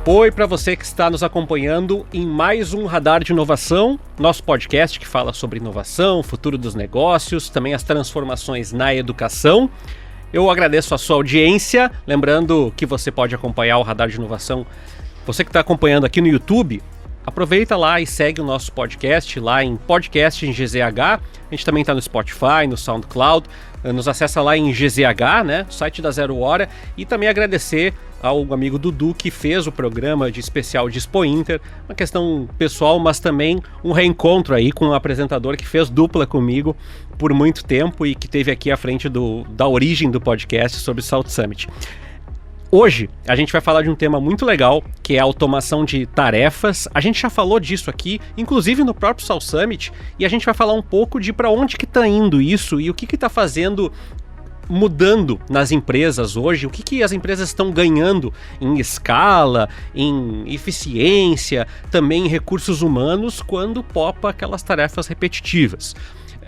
Oi para você que está nos acompanhando em mais um Radar de Inovação, nosso podcast que fala sobre inovação, futuro dos negócios, também as transformações na educação. Eu agradeço a sua audiência, lembrando que você pode acompanhar o Radar de Inovação. Você que está acompanhando aqui no YouTube, aproveita lá e segue o nosso podcast lá em podcast em GZH. A gente também está no Spotify, no SoundCloud. Nos acessa lá em GZH, né, site da Zero Hora. E também agradecer ao amigo Dudu que fez o programa de especial de Expo Inter. Uma questão pessoal, mas também um reencontro aí com um apresentador que fez dupla comigo por muito tempo e que esteve aqui à frente da origem do podcast sobre o South Summit. Hoje a gente vai falar de um tema muito legal, que é a automação de tarefas. A gente já falou disso aqui, inclusive no próprio South Summit, e a gente vai falar um pouco de para onde que está indo isso e o que está fazendo, mudando nas empresas hoje, o que as empresas estão ganhando em escala, em eficiência, também em recursos humanos, quando popa aquelas tarefas repetitivas.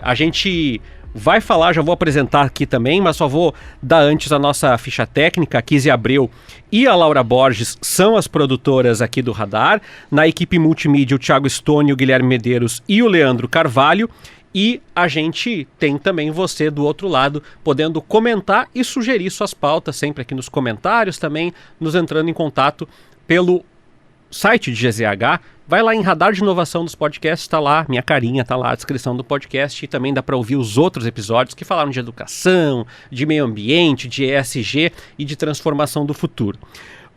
A gente vai falar, já vou apresentar aqui também, mas só vou dar antes a nossa ficha técnica. A Kizzy Abreu e a Laura Borges são as produtoras aqui do Radar. Na equipe multimídia, o Thiago Stone, o Guilherme Medeiros e o Leandro Carvalho. E a gente tem também você do outro lado, podendo comentar e sugerir suas pautas, sempre aqui nos comentários, também nos entrando em contato pelo site de GZH. Vai lá em Radar de Inovação dos Podcasts, tá lá, minha carinha, tá lá a descrição do podcast, e também dá para ouvir os outros episódios que falaram de educação, de meio ambiente, de ESG e de transformação do futuro.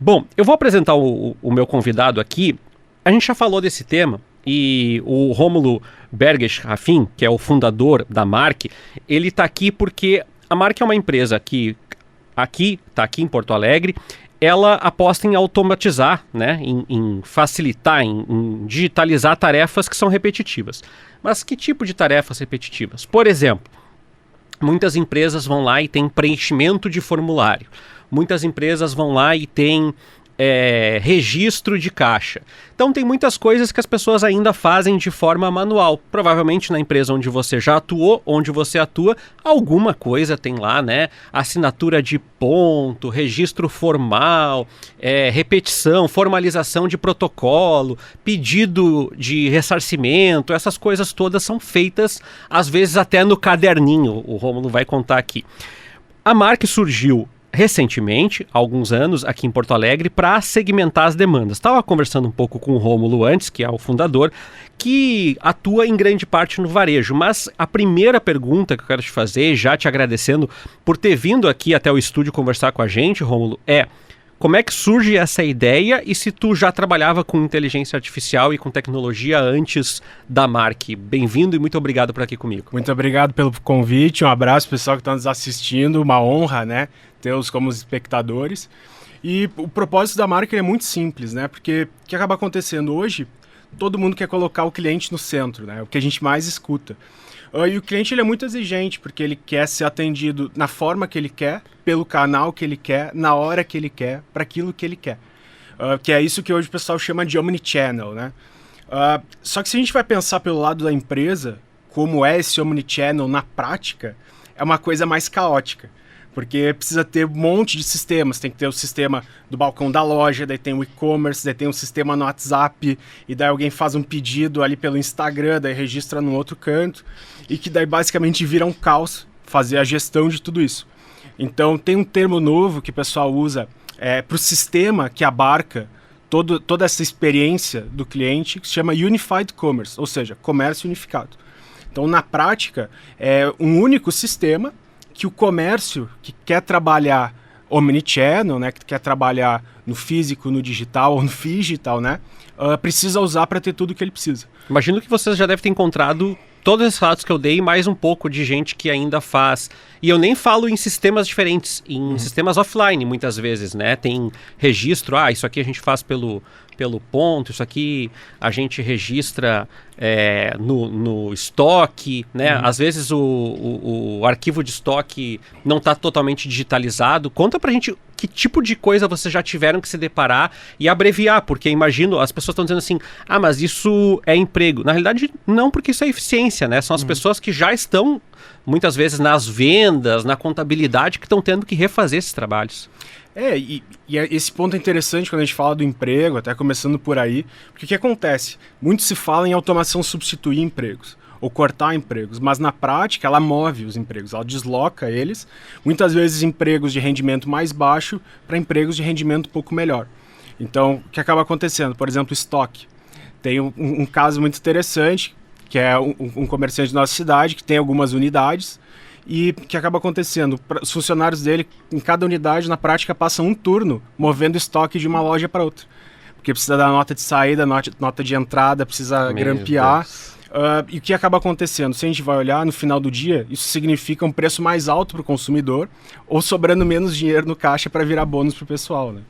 Bom, eu vou apresentar o meu convidado aqui. A gente já falou desse tema e o Rômulo Berges Raffin, que é o fundador da Mark, ele está aqui porque a Mark é uma empresa que está aqui em Porto Alegre. Ela aposta em automatizar, né, em facilitar, em digitalizar tarefas que são repetitivas. Mas que tipo de tarefas repetitivas? Por exemplo, muitas empresas vão lá e têm preenchimento de formulário. Muitas empresas vão lá e têm registro de caixa. Então tem muitas coisas que as pessoas ainda fazem de forma manual. Provavelmente na empresa onde você já atuou, onde você atua, alguma coisa tem lá, né? Assinatura de ponto, registro formal, repetição, formalização de protocolo, pedido de ressarcimento, essas coisas todas são feitas, às vezes até no caderninho, o Rômulo vai contar aqui. A Mark surgiu recentemente, há alguns anos, aqui em Porto Alegre, para segmentar as demandas. Estava conversando um pouco com o Rômulo antes, que é o fundador, que atua em grande parte no varejo. Mas a primeira pergunta que eu quero te fazer, já te agradecendo por ter vindo aqui até o estúdio conversar com a gente, Rômulo, é: como é que surge essa ideia e se tu já trabalhava com inteligência artificial e com tecnologia antes da Mark? Bem-vindo e muito obrigado por aqui comigo. Muito obrigado pelo convite, um abraço pessoal que está nos assistindo, uma honra, né, tê-los como espectadores. E o propósito da Mark é muito simples, né, porque o que acaba acontecendo hoje, todo mundo quer colocar o cliente no centro, né, o que a gente mais escuta. E o cliente ele é muito exigente, porque ele quer ser atendido na forma que ele quer, pelo canal que ele quer, na hora que ele quer, para aquilo que ele quer. Que é isso que hoje o pessoal chama de omnichannel, né? Só que se a gente vai pensar pelo lado da empresa, como é esse omnichannel na prática, é uma coisa mais caótica. Porque precisa ter um monte de sistemas, tem que ter o sistema do balcão da loja, daí tem o e-commerce, daí tem um sistema no WhatsApp, e daí alguém faz um pedido ali pelo Instagram, daí registra no outro canto, e que daí basicamente vira um caos fazer a gestão de tudo isso. Então tem um termo novo que o pessoal usa para o sistema que abarca toda essa experiência do cliente, que se chama Unified Commerce, ou seja, comércio unificado. Então na prática é um único sistema que o comércio que quer trabalhar omnichannel, né, que quer trabalhar no físico, no digital ou no phygital, né, precisa usar para ter tudo o que ele precisa. Imagino que vocês já devem ter encontrado todos esses relatos que eu dei, mais um pouco de gente que ainda faz. E eu nem falo em sistemas diferentes, em sistemas offline muitas vezes, né? Tem registro, isso aqui a gente faz pelo ponto, isso aqui a gente registra no estoque, né? Às vezes o arquivo de estoque não está totalmente digitalizado. Conta pra gente que tipo de coisa vocês já tiveram que se deparar e abreviar, porque imagino, as pessoas estão dizendo assim, mas isso é emprego. Na realidade, não, porque isso é eficiência, né? São as pessoas que já estão muitas vezes nas vendas, na contabilidade, que estão tendo que refazer esses trabalhos. E esse ponto é interessante quando a gente fala do emprego, até começando por aí, porque o que acontece? Muito se fala em automação substituir empregos, ou cortar empregos, mas na prática ela move os empregos, ela desloca eles, muitas vezes empregos de rendimento mais baixo para empregos de rendimento um pouco melhor. Então, o que acaba acontecendo? Por exemplo, estoque. Tem um caso muito interessante, que é um comerciante da nossa cidade, que tem algumas unidades, e o que acaba acontecendo? Os funcionários dele, em cada unidade, na prática, passam um turno movendo estoque de uma loja para outra. Porque precisa dar nota de saída, nota de entrada, precisa grampear. E o que acaba acontecendo? Se a gente vai olhar, no final do dia, isso significa um preço mais alto para o consumidor ou sobrando menos dinheiro no caixa para virar bônus para o pessoal, né?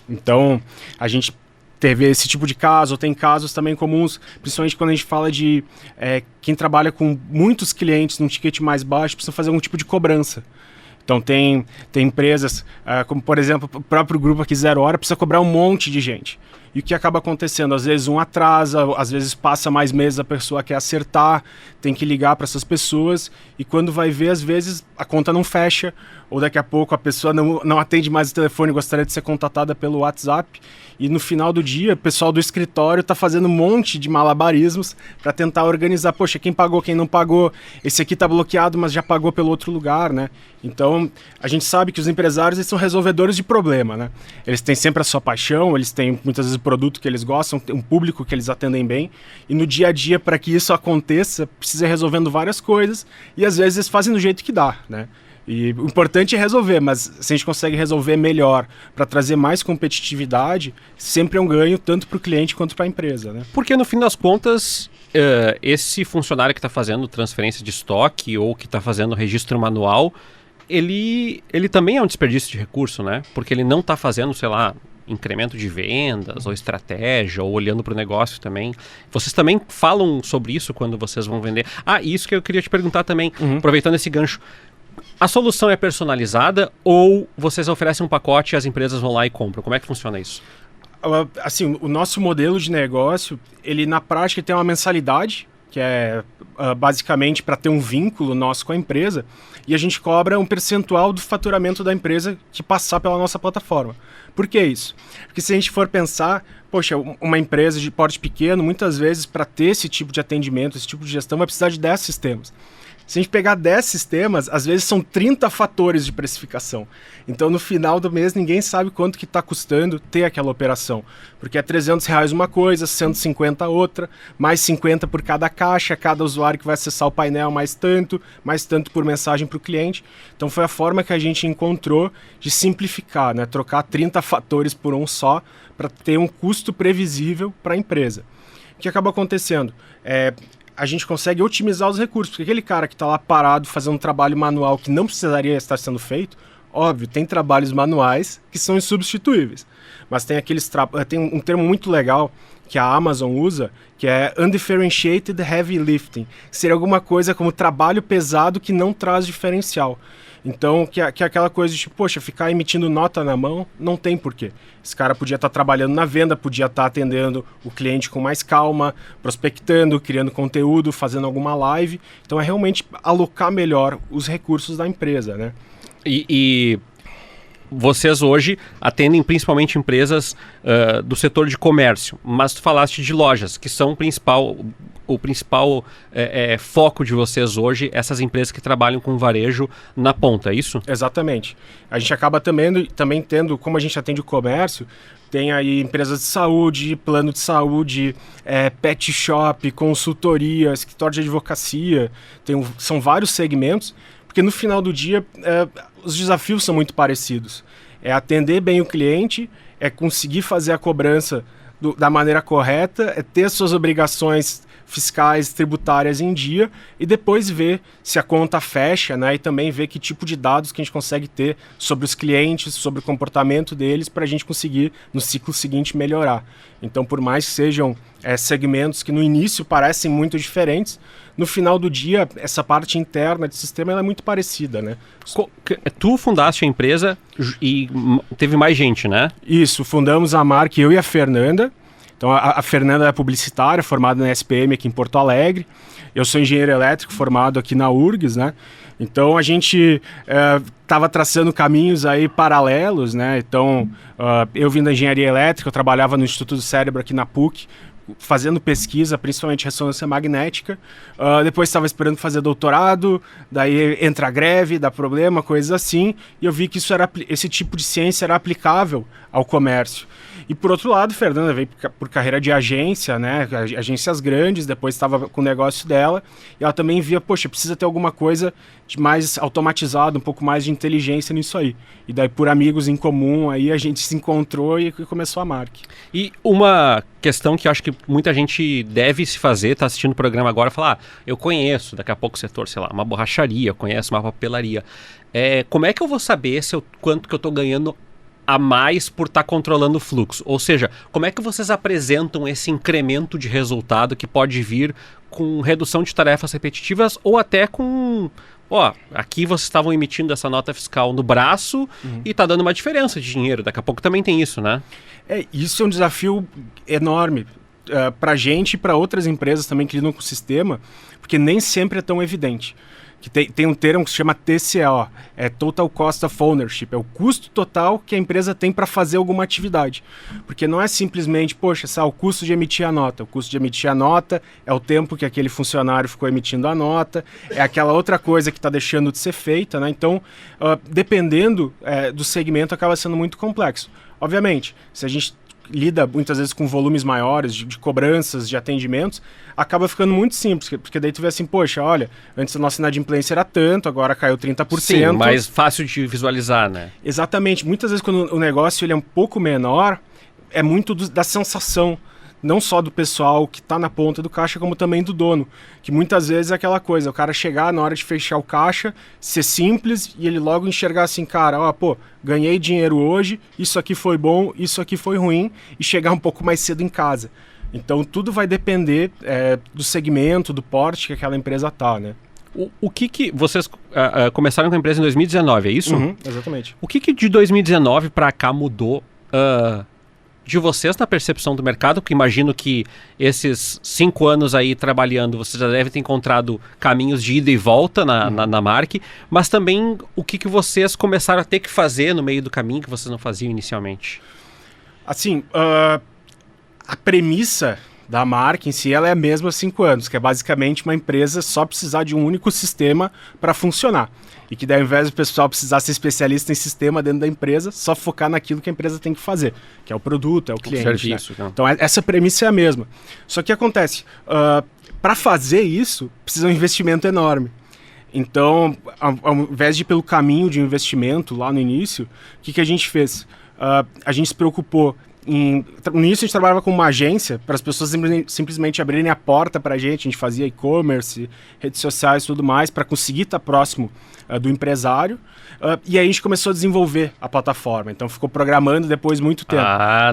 Então, a gente teve esse tipo de caso, ou tem casos também comuns, principalmente quando a gente fala de quem trabalha com muitos clientes num ticket mais baixo, precisa fazer algum tipo de cobrança. Então tem empresas, como por exemplo, o próprio grupo aqui Zero Hora, precisa cobrar um monte de gente. E o que acaba acontecendo? Às vezes um atrasa, às vezes passa mais meses, a pessoa quer acertar, tem que ligar para essas pessoas, e quando vai ver, às vezes a conta não fecha, ou daqui a pouco a pessoa não atende mais o telefone, gostaria de ser contatada pelo WhatsApp, e no final do dia, o pessoal do escritório está fazendo um monte de malabarismos para tentar organizar, poxa, quem pagou, quem não pagou, esse aqui está bloqueado, mas já pagou pelo outro lugar, né? Então, a gente sabe que os empresários, eles são resolvedores de problema, né? Eles têm sempre a sua paixão, eles têm muitas vezes o produto que eles gostam, um público que eles atendem bem, e no dia a dia, para que isso aconteça, precisa ir resolvendo várias coisas, e às vezes eles fazem do jeito que dá, né? E o importante é resolver, mas se a gente consegue resolver melhor para trazer mais competitividade, sempre é um ganho tanto para o cliente quanto para a empresa, né? Porque no fim das contas, esse funcionário que está fazendo transferência de estoque ou que está fazendo registro manual, ele também é um desperdício de recurso, né? Porque ele não está fazendo, sei lá, incremento de vendas ou estratégia ou olhando para o negócio também. Vocês também falam sobre isso quando vocês vão vender? Isso que eu queria te perguntar também, aproveitando esse gancho. A solução é personalizada ou vocês oferecem um pacote e as empresas vão lá e compram? Como é que funciona isso? Assim, o nosso modelo de negócio, ele na prática tem uma mensalidade, que é basicamente para ter um vínculo nosso com a empresa, e a gente cobra um percentual do faturamento da empresa que passar pela nossa plataforma. Por que isso? Porque se a gente for pensar, poxa, uma empresa de porte pequeno, muitas vezes para ter esse tipo de atendimento, esse tipo de gestão, vai precisar de 10 sistemas. Se a gente pegar 10 sistemas, às vezes são 30 fatores de precificação. Então, no final do mês, ninguém sabe quanto que está custando ter aquela operação. Porque é R$300 uma coisa, 150 outra, mais 50 por cada caixa, cada usuário que vai acessar o painel, mais tanto por mensagem para o cliente. Então, foi a forma que a gente encontrou de simplificar, né? Trocar 30 fatores por um só, para ter um custo previsível para a empresa. O que acaba acontecendo? A gente consegue otimizar os recursos, porque aquele cara que está lá parado fazendo um trabalho manual que não precisaria estar sendo feito, óbvio, tem trabalhos manuais que são insubstituíveis, mas tem tem um termo muito legal que a Amazon usa, que é undifferentiated heavy lifting, que seria alguma coisa como trabalho pesado que não traz diferencial. Então, que é aquela coisa de, tipo, poxa, ficar emitindo nota na mão, não tem porquê. Esse cara podia estar trabalhando na venda, podia estar atendendo o cliente com mais calma, prospectando, criando conteúdo, fazendo alguma live. Então, é realmente alocar melhor os recursos da empresa, né? E vocês hoje atendem principalmente empresas do setor de comércio, mas tu falaste de lojas, que são o principal foco de vocês hoje, essas empresas que trabalham com varejo na ponta, é isso? Exatamente. A gente acaba também tendo, como a gente atende o comércio, tem aí empresas de saúde, plano de saúde, pet shop, consultoria, escritório de advocacia, são vários segmentos, porque no final do dia os desafios são muito parecidos. É atender bem o cliente, é conseguir fazer a cobrança da maneira correta, é ter suas obrigações fiscais, tributárias em dia e depois ver se a conta fecha, né? E também ver que tipo de dados que a gente consegue ter sobre os clientes, sobre o comportamento deles para a gente conseguir no ciclo seguinte melhorar. Então, por mais que sejam segmentos que no início parecem muito diferentes, no final do dia, essa parte interna de sistema ela é muito parecida, né? Tu fundaste a empresa e teve mais gente, né? Isso, fundamos a marca, eu e a Fernanda. Então, a Fernanda é publicitária, formada na SPM aqui em Porto Alegre. Eu sou engenheiro elétrico formado aqui na URGS, né? Então a gente estava traçando caminhos aí paralelos, né? Então eu vim da engenharia elétrica, eu trabalhava no Instituto do Cérebro aqui na PUC, fazendo pesquisa, principalmente ressonância magnética. Depois estava esperando fazer doutorado, daí entra a greve, dá problema, coisas assim, e eu vi que esse tipo de ciência era aplicável ao comércio. E por outro lado, Fernanda veio por carreira de agência, né? Agências grandes, depois estava com o negócio dela, e ela também via, poxa, precisa ter alguma coisa de mais automatizado, um pouco mais de inteligência nisso aí. E daí, por amigos em comum, aí a gente se encontrou e começou a Mark. E uma questão que eu acho que muita gente deve se fazer, tá assistindo o programa agora, falar, eu conheço daqui a pouco o setor, sei lá, uma borracharia, eu conheço uma papelaria. Como é que eu vou saber quanto que eu tô ganhando a mais por estar controlando o fluxo? Ou seja, como é que vocês apresentam esse incremento de resultado que pode vir com redução de tarefas repetitivas ou até com... aqui vocês estavam emitindo essa nota fiscal no braço e tá dando uma diferença de dinheiro. Daqui a pouco também tem isso, né? Isso é um desafio enorme para a gente e para outras empresas também que lidam com o sistema, porque nem sempre é tão evidente. Que tem um termo que se chama TCO, é Total Cost of Ownership, é o custo total que a empresa tem para fazer alguma atividade. Porque não é simplesmente, poxa, o custo de emitir a nota. O custo de emitir a nota é o tempo que aquele funcionário ficou emitindo a nota, é aquela outra coisa que está deixando de ser feita, né? Então, dependendo do segmento, acaba sendo muito complexo. Obviamente, se a gente lida muitas vezes com volumes maiores de cobranças, de atendimentos, acaba ficando muito simples, porque daí tu vê assim, poxa, olha, antes a nossa inadimplência era tanto, agora caiu 30%. Sim, mais fácil de visualizar, né? Exatamente. Muitas vezes quando o negócio ele é um pouco menor, é muito da sensação, não só do pessoal que está na ponta do caixa, como também do dono, que muitas vezes é aquela coisa, o cara chegar na hora de fechar o caixa, ser simples e ele logo enxergar assim, cara, ganhei dinheiro hoje, isso aqui foi bom, isso aqui foi ruim, e chegar um pouco mais cedo em casa. Então tudo vai depender do segmento, do porte que aquela empresa tá, né? O que vocês começaram com a empresa em 2019, é isso? Exatamente. O que de 2019 para cá mudou de vocês na percepção do mercado? Porque imagino que esses 5 anos aí trabalhando, vocês já devem ter encontrado caminhos de ida e volta na Mark, mas também o que vocês começaram a ter que fazer no meio do caminho que vocês não faziam inicialmente? Assim, a premissa da Mark em si ela é a mesma há 5 anos, que é basicamente uma empresa só precisar de um único sistema para funcionar. E que daí, ao invés do pessoal precisar ser especialista em sistema dentro da empresa, só focar naquilo que a empresa tem que fazer, que é o produto, é o cliente. O serviço, né? Então, essa premissa é a mesma. Só que acontece, para fazer isso, precisa de um investimento enorme. Então, ao invés de ir pelo caminho de investimento lá no início, o que a gente fez? A gente se preocupou no início a gente trabalhava com uma agência para as pessoas simplesmente abrirem a porta para a gente fazia e-commerce, redes sociais e tudo mais para conseguir estar próximo do empresário, e aí a gente começou a desenvolver a plataforma, então ficou programando depois muito tempo.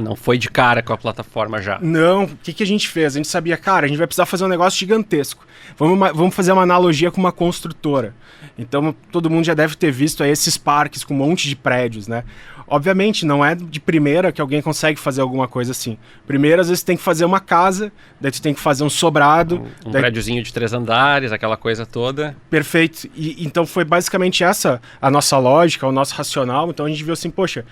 Não foi de cara com a plataforma já. Não, o que a gente fez? A gente sabia, cara, a gente vai precisar fazer um negócio gigantesco, vamos fazer uma analogia com uma construtora. Então todo mundo já deve ter visto aí esses parques com um monte de prédios, né? Obviamente, não é de primeira que alguém consegue fazer alguma coisa assim. Primeiro, às vezes, tem que fazer uma casa, daí tu tem que fazer um sobrado. Um prédiozinho de 3 andares, aquela coisa toda. Perfeito. Então, foi basicamente essa a nossa lógica, o nosso racional. Então, a gente viu assim, poxa,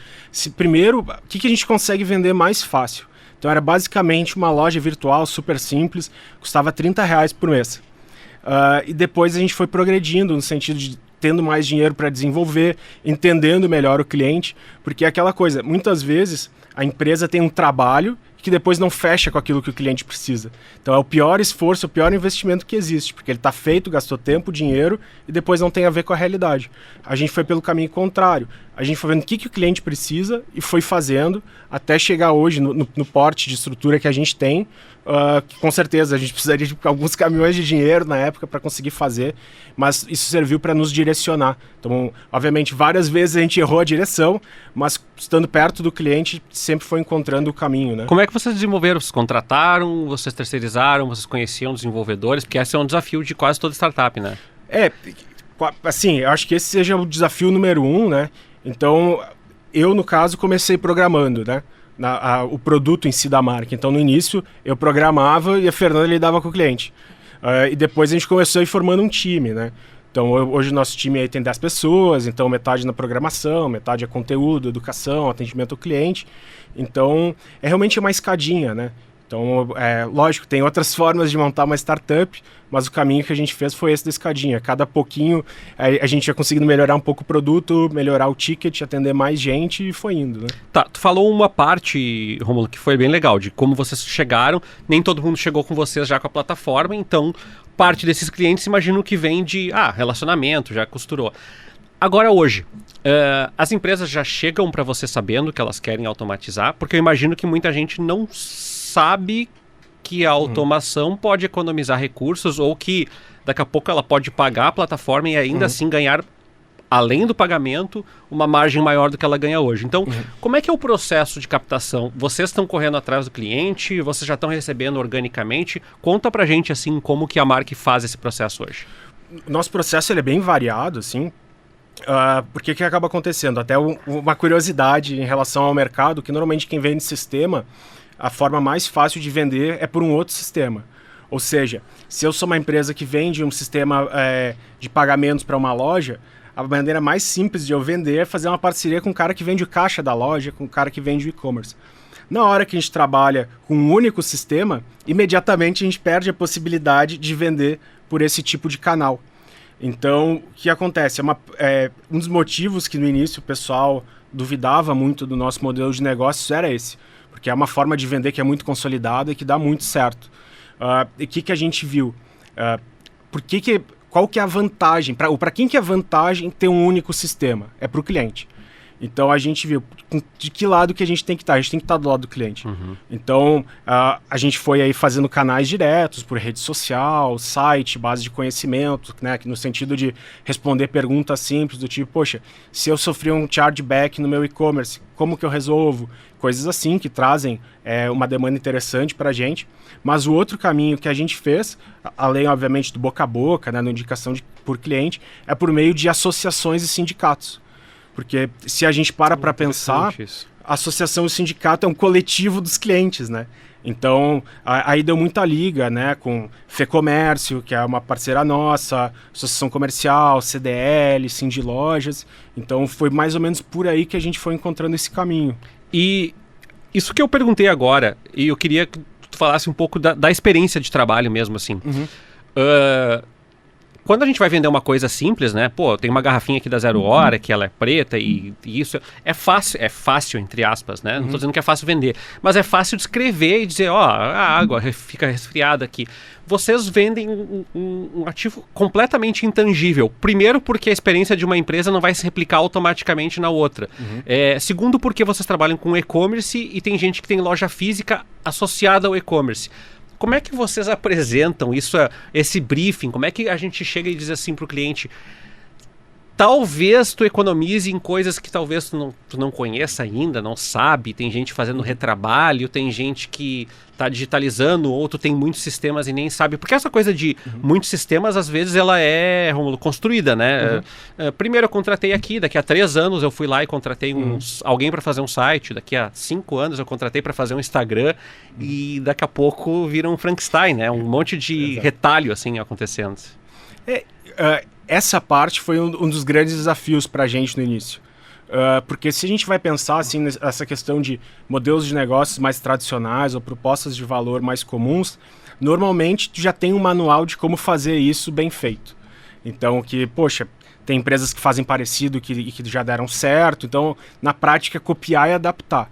primeiro, o que a gente consegue vender mais fácil? Então, era basicamente uma loja virtual super simples, custava R$30 por mês. E depois a gente foi progredindo no sentido de tendo mais dinheiro para desenvolver, entendendo melhor o cliente, porque é aquela coisa, muitas vezes a empresa tem um trabalho que depois não fecha com aquilo que o cliente precisa. Então é o pior esforço, o pior investimento que existe, porque ele está feito, gastou tempo, dinheiro e depois não tem a ver com a realidade. A gente foi pelo caminho contrário. A gente foi vendo o que o cliente precisa e foi fazendo até chegar hoje no porte de estrutura que a gente tem, que com certeza a gente precisaria de alguns caminhões de dinheiro na época para conseguir fazer, mas isso serviu para nos direcionar. Então, obviamente, várias vezes a gente errou a direção, mas estando perto do cliente sempre foi encontrando o caminho, né? Como é que vocês desenvolveram? Vocês contrataram, vocês terceirizaram, vocês conheciam desenvolvedores? Porque esse é um desafio de quase toda startup, né? Assim, eu acho que esse seja o desafio número 1, né? Então, eu, no caso, comecei programando, né? O produto em si da marca. Então, no início, eu programava e a Fernanda lidava com o cliente. E depois a gente começou a ir formando um time, né? Então, hoje o nosso time aí tem 10 pessoas, então metade na programação, metade é conteúdo, educação, atendimento ao cliente. Então, é realmente uma escadinha, né? Então, lógico, tem outras formas de montar uma startup, mas o caminho que a gente fez foi esse da escadinha. Cada pouquinho a gente ia conseguindo melhorar um pouco o produto, melhorar o ticket, atender mais gente e foi indo, né? Tá, tu falou uma parte, Rômulo, que foi bem legal, de como vocês chegaram. Nem todo mundo chegou com vocês já com a plataforma, então parte desses clientes imagino que vem de relacionamento, já costurou. Agora hoje, as empresas já chegam para você sabendo que elas querem automatizar, porque eu imagino que muita gente não sabe que a automação pode economizar recursos ou que daqui a pouco ela pode pagar a plataforma e ainda assim ganhar, além do pagamento, uma margem maior do que ela ganha hoje. Então, como é que é o processo de captação? Vocês estão correndo atrás do cliente? Vocês já estão recebendo organicamente? Conta pra gente, assim, como que a Mark faz esse processo hoje. Nosso processo ele é bem variado, assim, porque que acaba acontecendo? Até uma curiosidade em relação ao mercado, que normalmente quem vende sistema, a forma mais fácil de vender é por um outro sistema. Ou seja, se eu sou uma empresa que vende um sistema de pagamentos para uma loja, a maneira mais simples de eu vender é fazer uma parceria com o cara que vende o caixa da loja, com o cara que vende o e-commerce. Na hora que a gente trabalha com um único sistema, imediatamente a gente perde a possibilidade de vender por esse tipo de canal. Então, o que acontece? Um dos motivos que no início o pessoal duvidava muito do nosso modelo de negócios era esse. Porque é uma forma de vender que é muito consolidada e que dá muito certo. E o que a gente viu? Qual que é a vantagem? Para quem que é a vantagem ter um único sistema? É para o cliente. Então a gente viu de que lado que a gente tem que estar. A gente tem que estar do lado do cliente. Então a gente foi aí fazendo canais diretos por rede social, site, base de conhecimento, né, no sentido de responder perguntas simples do tipo, poxa, se eu sofri um chargeback no meu e-commerce, como que eu resolvo? Coisas assim que trazem uma demanda interessante para a gente. Mas o outro caminho que a gente fez, além obviamente do boca a boca, né, na indicação por cliente, é por meio de associações e sindicatos. Porque se a gente para pensar, a associação e o sindicato é um coletivo dos clientes, né? Então, aí deu muita liga, né? Com FEComércio, que é uma parceira nossa, Associação Comercial, CDL, Sindilojas. Então, foi mais ou menos por aí que a gente foi encontrando esse caminho. E isso que eu perguntei agora, e eu queria que tu falasse um pouco da experiência de trabalho mesmo, assim. Quando a gente vai vender uma coisa simples, né? Pô, tem uma garrafinha aqui da 0 Hora, que ela é preta e isso é fácil, entre aspas, né? Não tô dizendo que é fácil vender, mas é fácil de escrever e dizer, a água fica resfriada aqui. Vocês vendem um ativo completamente intangível. Primeiro, porque a experiência de uma empresa não vai se replicar automaticamente na outra. Segundo, porque vocês trabalham com e-commerce e tem gente que tem loja física associada ao e-commerce. Como é que vocês apresentam esse briefing? Como é que a gente chega e diz assim para o cliente, talvez tu economize em coisas que talvez tu não conheça ainda, não sabe, tem gente fazendo retrabalho, tem gente que está digitalizando, ou tu tem muitos sistemas e nem sabe, porque essa coisa de muitos sistemas, às vezes ela é, Rômulo, construída, né? Primeiro eu contratei aqui, daqui a 3 anos eu fui lá e contratei alguém para fazer um site, daqui a 5 anos eu contratei para fazer um Instagram, e daqui a pouco vira um Frankenstein, né? Um monte de retalho assim acontecendo. Essa parte foi um dos grandes desafios para a gente no início. Porque se a gente vai pensar assim, nessa questão de modelos de negócios mais tradicionais ou propostas de valor mais comuns, normalmente tu já tem um manual de como fazer isso bem feito. Então, tem empresas que fazem parecido que já deram certo, então na prática copiar e adaptar.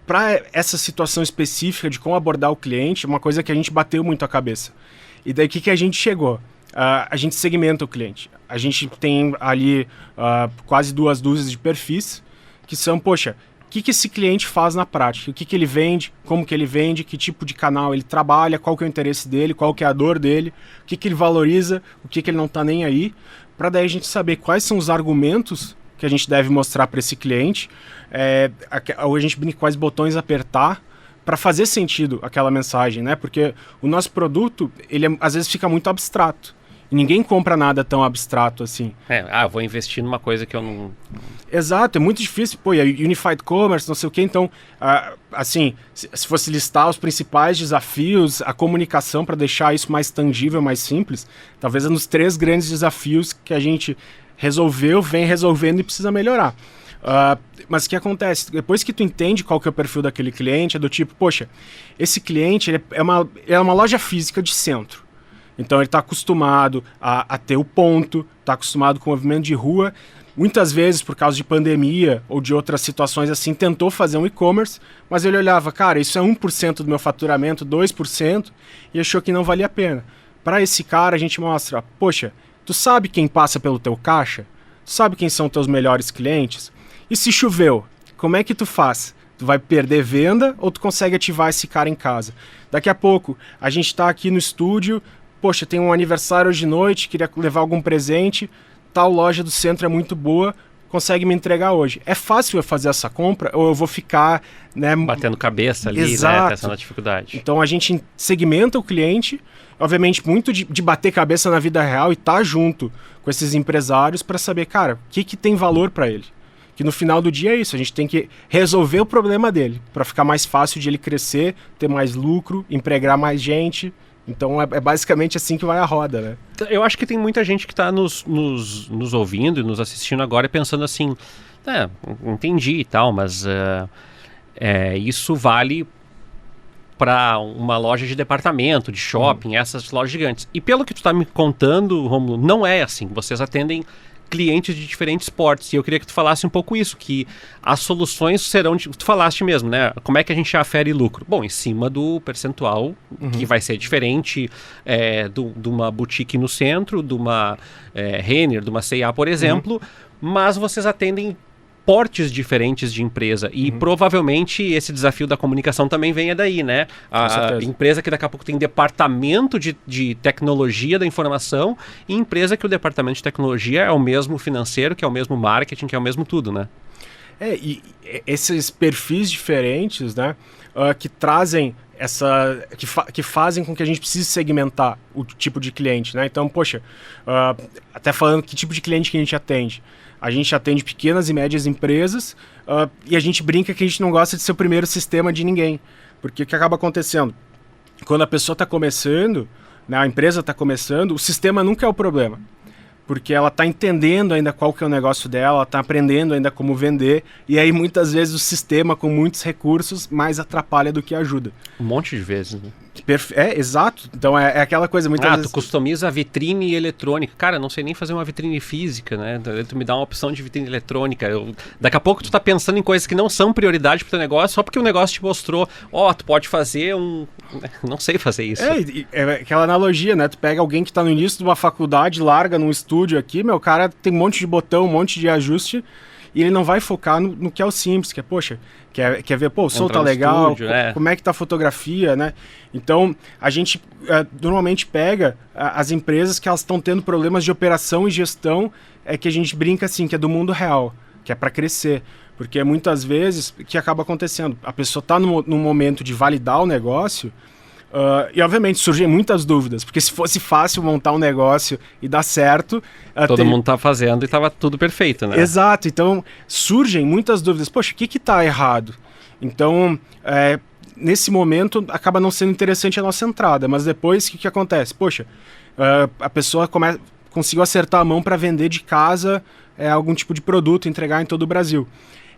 Para essa situação específica de como abordar o cliente, uma coisa que a gente bateu muito a cabeça. E daí que a gente chegou? A gente segmenta o cliente. A gente tem ali quase 2 dúzias de perfis que são, o que esse cliente faz na prática? O que ele vende? Como que ele vende? Que tipo de canal ele trabalha? Qual que é o interesse dele? Qual que é a dor dele? O que ele valoriza? O que ele não está nem aí? Para daí a gente saber quais são os argumentos que a gente deve mostrar para esse cliente. A gente brinca quais botões apertar para fazer sentido aquela mensagem, né? Porque o nosso produto, às vezes fica muito abstrato. E ninguém compra nada tão abstrato assim. Eu vou investir numa coisa que eu não... Exato, é muito difícil. Pô, e a Unified Commerce, não sei o quê. Então, assim, se fosse listar os principais desafios, a comunicação para deixar isso mais tangível, mais simples, talvez é um dos 3 grandes desafios que a gente resolveu, vem resolvendo e precisa melhorar. Mas o que acontece? Depois que tu entende qual que é o perfil daquele cliente, é do tipo, poxa, esse cliente é uma loja física de centro. Então ele está acostumado a ter o ponto, está acostumado com o movimento de rua. Muitas vezes, por causa de pandemia ou de outras situações assim, tentou fazer um e-commerce, mas ele olhava, cara, isso é 1% do meu faturamento, 2%, e achou que não valia a pena. Para esse cara, a gente mostra, poxa, tu sabe quem passa pelo teu caixa? Tu sabe quem são teus melhores clientes? E se choveu, como é que tu faz? Tu vai perder venda ou tu consegue ativar esse cara em casa? Daqui a pouco, a gente está aqui no estúdio, poxa, tem um aniversário hoje de noite, queria levar algum presente, tal loja do centro é muito boa, consegue me entregar hoje. É fácil eu fazer essa compra ou eu vou ficar... né, batendo cabeça ali, exato, né, tendo dificuldade. Então a gente segmenta o cliente, obviamente muito de bater cabeça na vida real e estar junto com esses empresários para saber, cara, o que tem valor para ele. Que no final do dia é isso, a gente tem que resolver o problema dele, para ficar mais fácil de ele crescer, ter mais lucro, empregar mais gente. Então é basicamente assim que vai a roda, né? Eu acho que tem muita gente que está nos ouvindo e nos assistindo agora e pensando assim, entendi e tal, mas isso vale para uma loja de departamento, de shopping, essas lojas gigantes. E pelo que tu está me contando, Rômulo, não é assim. Vocês atendem clientes de diferentes portes. E eu queria que tu falasse um pouco isso, que as soluções serão... Tu falaste mesmo, né? Como é que a gente afere lucro? Bom, em cima do percentual, que vai ser diferente de uma boutique no centro, de uma Renner, de uma C&A, por exemplo, mas vocês atendem portes diferentes de empresa e provavelmente esse desafio da comunicação também venha daí, né? A empresa que daqui a pouco tem departamento de tecnologia da informação e empresa que o departamento de tecnologia é o mesmo financeiro, que é o mesmo marketing, que é o mesmo tudo, né? E esses perfis diferentes, né, que trazem que fazem com que a gente precise segmentar o tipo de cliente, né? Então, poxa, até falando que tipo de cliente que a gente atende. A gente atende pequenas e médias empresas e a gente brinca que a gente não gosta de ser o primeiro sistema de ninguém. Porque o que acaba acontecendo? Quando a pessoa está começando, né, a empresa está começando, o sistema nunca é o problema. Porque ela está entendendo ainda qual que é o negócio dela, ela está aprendendo ainda como vender, e aí muitas vezes o sistema com muitos recursos mais atrapalha do que ajuda. Um monte de vezes, né? Exato. Então é aquela coisa muitas vezes... tu customiza a vitrine eletrônica. Cara, eu não sei nem fazer uma vitrine física, né? Tu me dá uma opção de vitrine eletrônica. Daqui a pouco tu tá pensando em coisas que não são prioridade pro teu negócio, só porque o negócio te mostrou, tu pode fazer não sei fazer isso. É aquela analogia, né? Tu pega alguém que tá no início de uma faculdade, larga num estúdio aqui, o cara tem um monte de botão, um monte de ajuste, e ele não vai focar no que é o simples, que é, poxa, quer ver, o som tá legal, estúdio, como é que tá a fotografia, né? Então, a gente normalmente pega as empresas que elas estão tendo problemas de operação e gestão, que a gente brinca assim, que é do mundo real, que é para crescer. Porque muitas vezes, o que acaba acontecendo? A pessoa está num momento de validar o negócio, e obviamente surgem muitas dúvidas, porque se fosse fácil montar um negócio e dar certo... Todo mundo tá fazendo e estava tudo perfeito, né? Exato, então surgem muitas dúvidas. Poxa, o que está errado? Então, nesse momento, acaba não sendo interessante a nossa entrada, mas depois, o que acontece? Poxa, a pessoa conseguiu acertar a mão para vender de casa algum tipo de produto, entregar em todo o Brasil.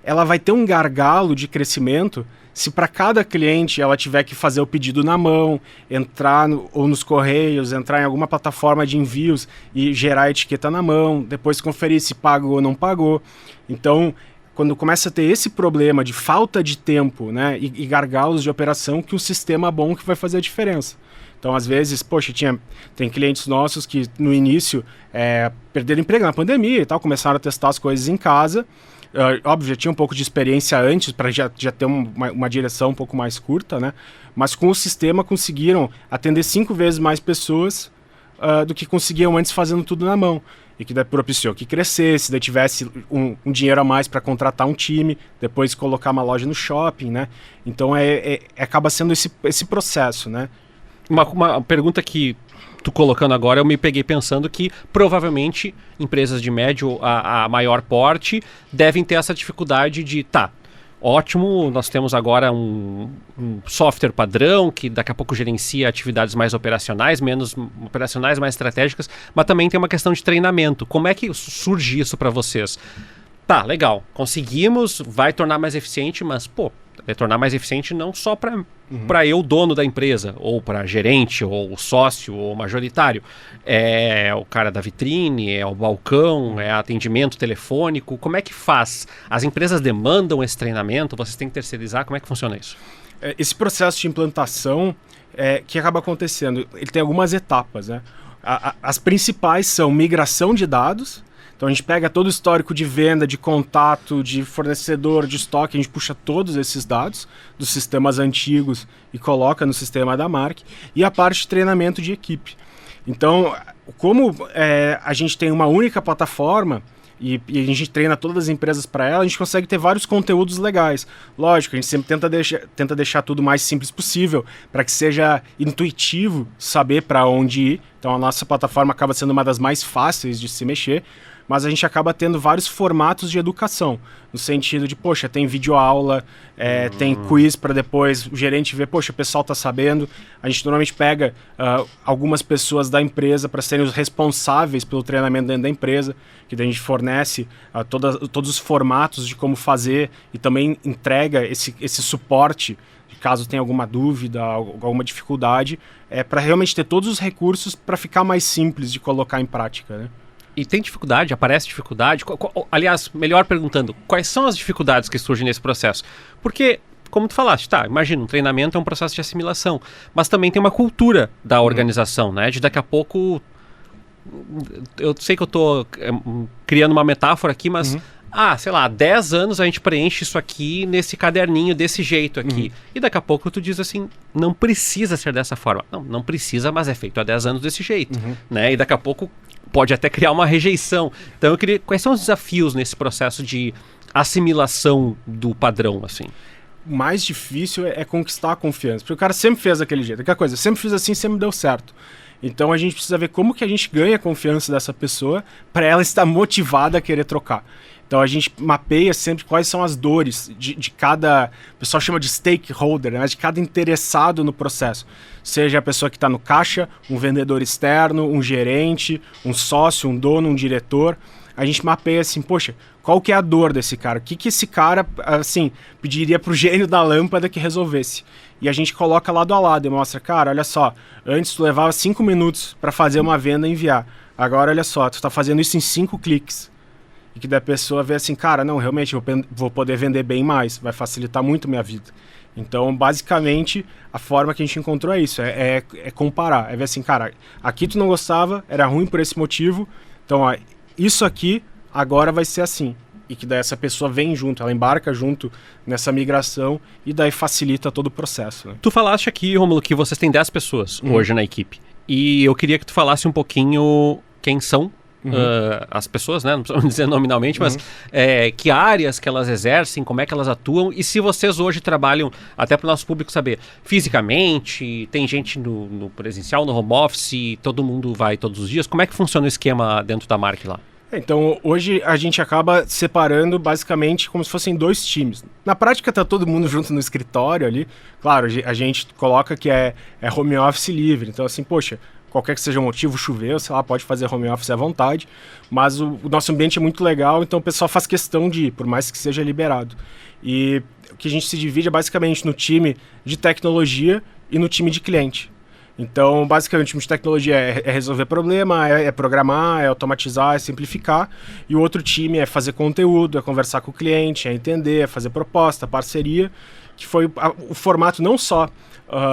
Ela vai ter um gargalo de crescimento se para cada cliente ela tiver que fazer o pedido na mão, entrar ou nos correios, entrar em alguma plataforma de envios e gerar a etiqueta na mão, depois conferir se pagou ou não pagou. Então, quando começa a ter esse problema de falta de tempo, né, e gargalos de operação, que um sistema bom que vai fazer a diferença. Então, às vezes, poxa, tem clientes nossos que no início perderam emprego na pandemia e tal, começaram a testar as coisas em casa. Óbvio, já tinha um pouco de experiência antes para já ter uma direção um pouco mais curta, né? Mas com o sistema conseguiram atender 5 vezes mais pessoas do que conseguiam antes fazendo tudo na mão. E que daí propiciou que crescesse, daí tivesse um dinheiro a mais para contratar um time, depois colocar uma loja no shopping, né? Então acaba sendo esse processo, né? Uma pergunta que tu colocando agora, eu me peguei pensando que provavelmente empresas de médio a maior porte devem ter essa dificuldade de, ótimo, nós temos agora um software padrão que daqui a pouco gerencia atividades mais operacionais, menos operacionais, mais estratégicas, mas também tem uma questão de treinamento. Como é que surge isso para vocês? Tá, legal, conseguimos, vai tornar mais eficiente, mas, vai tornar mais eficiente não só para eu, dono da empresa, ou para gerente, ou sócio, ou majoritário. É o cara da vitrine, é o balcão, é atendimento telefônico. Como é que faz? As empresas demandam esse treinamento? Vocês têm que terceirizar? Como é que funciona isso? Esse processo de implantação que acaba acontecendo, ele tem algumas etapas, né? As principais são migração de dados. Então a gente pega todo o histórico de venda, de contato, de fornecedor, de estoque, a gente puxa todos esses dados dos sistemas antigos e coloca no sistema da marca. E a parte de treinamento de equipe. Então, como a gente tem uma única plataforma e a gente treina todas as empresas para ela, a gente consegue ter vários conteúdos legais. Lógico, a gente sempre tenta deixar tudo o mais simples possível para que seja intuitivo saber para onde ir. Então a nossa plataforma acaba sendo uma das mais fáceis de se mexer, mas a gente acaba tendo vários formatos de educação, no sentido de, tem videoaula, tem quiz para depois o gerente ver, o pessoal está sabendo. A gente normalmente pega algumas pessoas da empresa para serem os responsáveis pelo treinamento dentro da empresa, que daí a gente fornece todos os formatos de como fazer e também entrega esse suporte, caso tenha alguma dúvida, alguma dificuldade, para realmente ter todos os recursos para ficar mais simples de colocar em prática, né? E tem dificuldade? Aparece dificuldade? Aliás, melhor perguntando, quais são as dificuldades que surgem nesse processo? Porque, como tu falaste, imagina, um treinamento é um processo de assimilação, mas também tem uma cultura da organização, né? De daqui a pouco, eu sei que eu estou criando uma metáfora aqui, mas, sei lá, há 10 anos a gente preenche isso aqui nesse caderninho, desse jeito aqui. E daqui a pouco tu diz assim, não precisa ser dessa forma. Não precisa, mas é feito há 10 anos desse jeito, né? E daqui a pouco pode até criar uma rejeição. Então eu queria... Quais são os desafios nesse processo de assimilação do padrão, assim? O mais difícil é conquistar a confiança. Porque o cara sempre fez daquele jeito. Aquela coisa, sempre fiz assim, sempre deu certo. Então a gente precisa ver como que a gente ganha a confiança dessa pessoa para ela estar motivada a querer trocar. Então a gente mapeia sempre quais são as dores de cada... O pessoal chama de stakeholder, né? De cada interessado no processo. Seja a pessoa que está no caixa, um vendedor externo, um gerente, um sócio, um dono, um diretor. A gente mapeia assim, qual que é a dor desse cara? O que esse cara, assim, pediria pro gênio da lâmpada que resolvesse? E a gente coloca lado a lado e mostra, cara, olha só, antes tu levava 5 minutos para fazer uma venda e enviar. Agora, olha só, tu está fazendo isso em 5 cliques. E que da pessoa vê assim, cara, não, realmente eu vou poder vender bem mais, vai facilitar muito minha vida. Então, basicamente, a forma que a gente encontrou é isso, é comparar, é ver assim, cara, aqui tu não gostava, era ruim por esse motivo, então, isso aqui agora vai ser assim. E que daí essa pessoa vem junto, ela embarca junto nessa migração e daí facilita todo o processo, né? Tu falaste aqui, Rômulo, que vocês têm 10 pessoas hoje na equipe. E eu queria que tu falasse um pouquinho quem são as pessoas, né? Não precisamos dizer nominalmente, mas que áreas que elas exercem, como é que elas atuam, e se vocês hoje trabalham, até para o nosso público saber, fisicamente, tem gente no presencial, no home office, todo mundo vai todos os dias, como é que funciona o esquema dentro da marca lá? Então, hoje a gente acaba separando basicamente como se fossem 2 times. Na prática tá todo mundo junto no escritório ali, claro, a gente coloca que é home office livre, então assim, qualquer que seja o motivo, choveu, sei lá, pode fazer home office à vontade, mas o nosso ambiente é muito legal, então o pessoal faz questão de ir, por mais que seja liberado. E o que a gente se divide é basicamente no time de tecnologia e no time de cliente. Então, basicamente, o time de tecnologia é resolver problema, é programar, é automatizar, é simplificar, e o outro time é fazer conteúdo, é conversar com o cliente, é entender, é fazer proposta, parceria, que foi o formato não só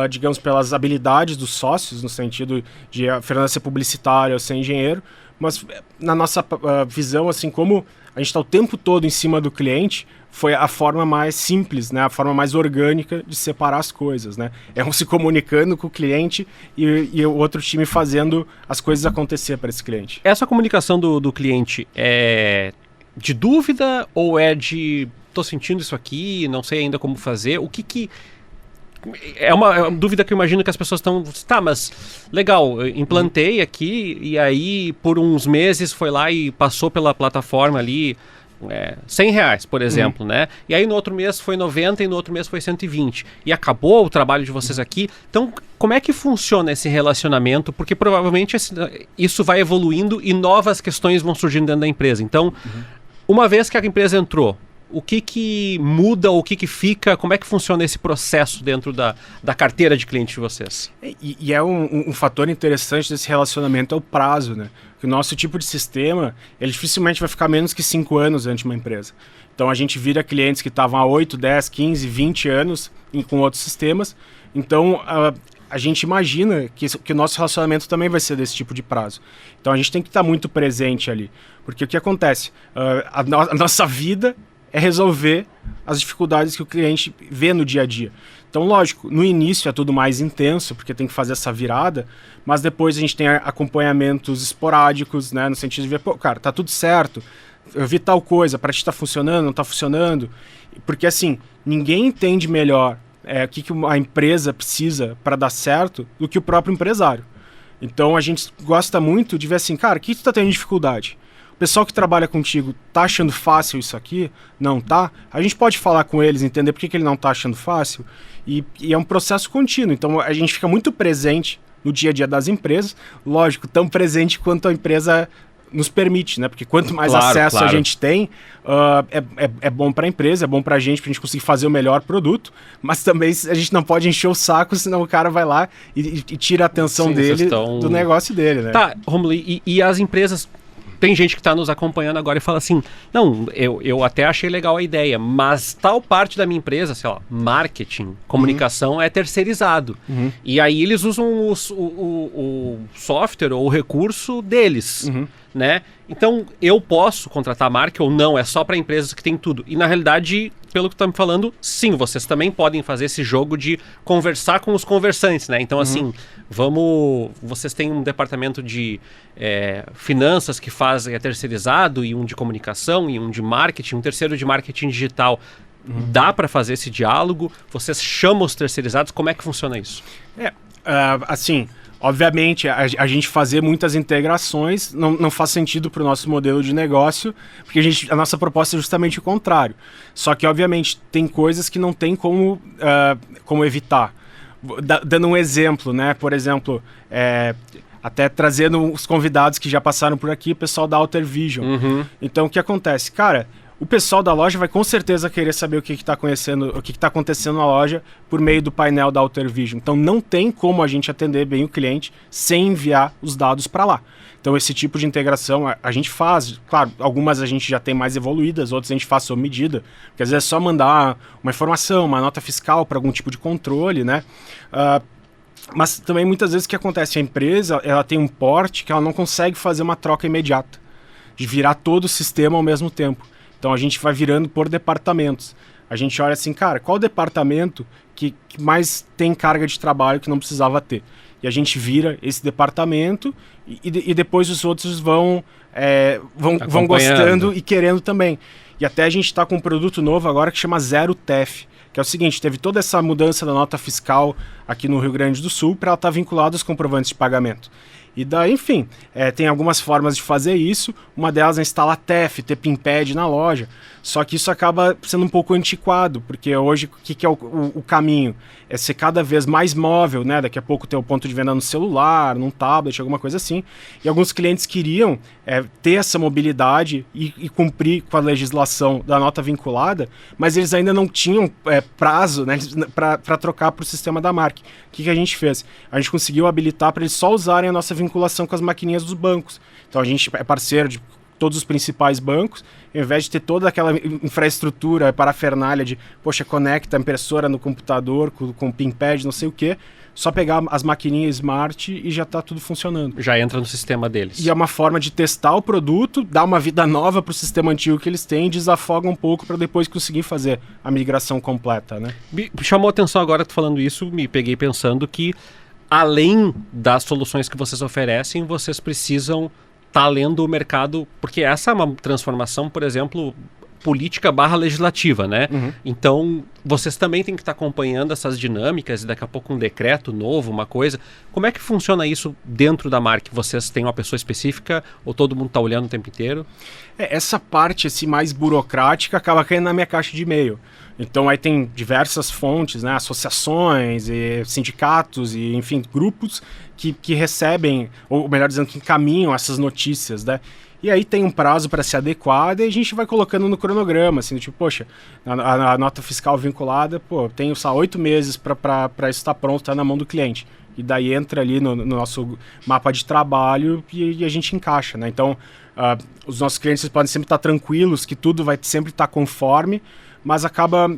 digamos, pelas habilidades dos sócios, no sentido de a Fernanda ser publicitária ou ser engenheiro, mas na nossa visão, assim, como a gente está o tempo todo em cima do cliente, foi a forma mais simples, né? A forma mais orgânica de separar as coisas, né? É um se comunicando com o cliente e o outro time fazendo as coisas acontecer para esse cliente. Essa comunicação do cliente é de dúvida ou é de tô sentindo isso aqui, não sei ainda como fazer? O que é uma dúvida que eu imagino que as pessoas estão... Tá, mas legal, eu implantei aqui e aí por uns meses foi lá e passou pela plataforma ali R$100, por exemplo, né? E aí no outro mês foi 90 e no outro mês foi 120. E acabou o trabalho de vocês aqui. Então, como é que funciona esse relacionamento? Porque provavelmente isso vai evoluindo e novas questões vão surgindo dentro da empresa. Então, uma vez que a empresa entrou, o que muda, o que fica, como é que funciona esse processo dentro da carteira de cliente de vocês? E é um fator interessante desse relacionamento é o prazo, né? Que o nosso tipo de sistema, ele dificilmente vai ficar menos que 5 anos dentro de uma empresa. Então a gente vira clientes que estavam há 8, 10, 15, 20 anos com outros sistemas. Então a gente imagina que o nosso relacionamento também vai ser desse tipo de prazo. Então a gente tem que estar muito presente ali. Porque o que acontece? A nossa vida é resolver as dificuldades que o cliente vê no dia a dia. Então, lógico, no início é tudo mais intenso, porque tem que fazer essa virada, mas depois a gente tem acompanhamentos esporádicos, né, no sentido de ver, pô, cara, tá tudo certo, eu vi tal coisa, para ti tá funcionando, não tá funcionando, porque assim, ninguém entende melhor o que a empresa precisa para dar certo do que o próprio empresário. Então, a gente gosta muito de ver assim, cara, o que tu tá tendo dificuldade? O pessoal que trabalha contigo tá achando fácil isso aqui? Não tá? A gente pode falar com eles, entender por que ele não tá achando fácil. E é um processo contínuo. Então a gente fica muito presente no dia a dia das empresas. Lógico, tão presente quanto a empresa nos permite, né? Porque quanto mais acesso a gente tem, é bom para a empresa, é bom para a gente conseguir fazer o melhor produto. Mas também a gente não pode encher o saco, senão o cara vai lá e tira a atenção dele do negócio dele, né? Tá, Rômulo, e as empresas... Tem gente que está nos acompanhando agora e fala assim, não, eu até achei legal a ideia, mas tal parte da minha empresa, sei lá, marketing, comunicação é terceirizado. E aí eles usam o software ou o recurso deles, né? Então, eu posso contratar a marca ou não, é só para empresas que tem tudo. E na realidade, pelo que tu tá me falando, sim, vocês também podem fazer esse jogo de conversar com os conversantes, né? Então, assim, vocês têm um departamento de finanças que é terceirizado, e um de comunicação, e um de marketing, um terceiro de marketing digital. Dá para fazer esse diálogo? Vocês chamam os terceirizados? Como é que funciona isso? Assim... Obviamente, a gente fazer muitas integrações não faz sentido para o nosso modelo de negócio, porque a nossa proposta é justamente o contrário. Só que, obviamente, tem coisas que não tem como evitar. Dando um exemplo, né? Por exemplo, até trazendo os convidados que já passaram por aqui, o pessoal da Outer Vision. Então, o que acontece? Cara, o pessoal da loja vai com certeza querer saber o que está acontecendo na loja por meio do painel da Outer Vision. Então não tem como a gente atender bem o cliente sem enviar os dados para lá. Então esse tipo de integração a gente faz. Claro, algumas a gente já tem mais evoluídas, outras a gente faz sob medida. Porque às vezes é só mandar uma informação, uma nota fiscal para algum tipo de controle, né? Mas também muitas vezes o que acontece? A empresa ela tem um porte que ela não consegue fazer uma troca imediata, de virar todo o sistema ao mesmo tempo. Então a gente vai virando por departamentos. A gente olha assim, cara, qual departamento que mais tem carga de trabalho que não precisava ter? E a gente vira esse departamento e depois os outros vão gostando e querendo também. E até a gente está com um produto novo agora que chama Zero TEF, que é o seguinte, teve toda essa mudança da nota fiscal aqui no Rio Grande do Sul para ela estar vinculada aos comprovantes de pagamento. E daí, enfim, tem algumas formas de fazer isso. Uma delas é instalar TEF, ter PIN-pad na loja. Só que isso acaba sendo um pouco antiquado, porque hoje o que é o caminho? É ser cada vez mais móvel, né? Daqui a pouco ter o ponto de venda no celular, num tablet, alguma coisa assim. E alguns clientes queriam ter essa mobilidade e cumprir com a legislação da nota vinculada, mas eles ainda não tinham prazo, né, para trocar para o sistema da marca. O que a gente fez? A gente conseguiu habilitar para eles só usarem a nossa vinculação com as maquininhas dos bancos. Então a gente é parceiro de todos os principais bancos, ao invés de ter toda aquela infraestrutura, parafernália de, poxa, conecta a impressora no computador com o PIN-pad, não sei o quê, só pegar as maquininhas Smart e já está tudo funcionando. Já entra no sistema deles. E é uma forma de testar o produto, dar uma vida nova para o sistema antigo que eles têm, desafoga um pouco para depois conseguir fazer a migração completa, né? Me chamou a atenção agora, tu falando isso, me peguei pensando que, além das soluções que vocês oferecem, vocês precisam estar lendo o mercado, porque essa é uma transformação, por exemplo, política / legislativa, né? Então, vocês também têm que estar acompanhando essas dinâmicas e daqui a pouco um decreto novo, uma coisa. Como é que funciona isso dentro da Mark? Vocês têm uma pessoa específica ou todo mundo está olhando o tempo inteiro? Essa parte assim, mais burocrática acaba caindo na minha caixa de e-mail. Então aí tem diversas fontes, né, associações, e sindicatos e enfim, grupos que recebem, ou melhor dizendo, que encaminham essas notícias, né? E aí tem um prazo para se adequar e a gente vai colocando no cronograma, assim, tipo, poxa, a nota fiscal vinculada, pô, tenho só 8 meses para isso estar pronto, tá na mão do cliente. E daí entra ali no nosso mapa de trabalho e a gente encaixa, né? Então, os nossos clientes podem sempre estar tranquilos que tudo vai sempre estar conforme, mas acaba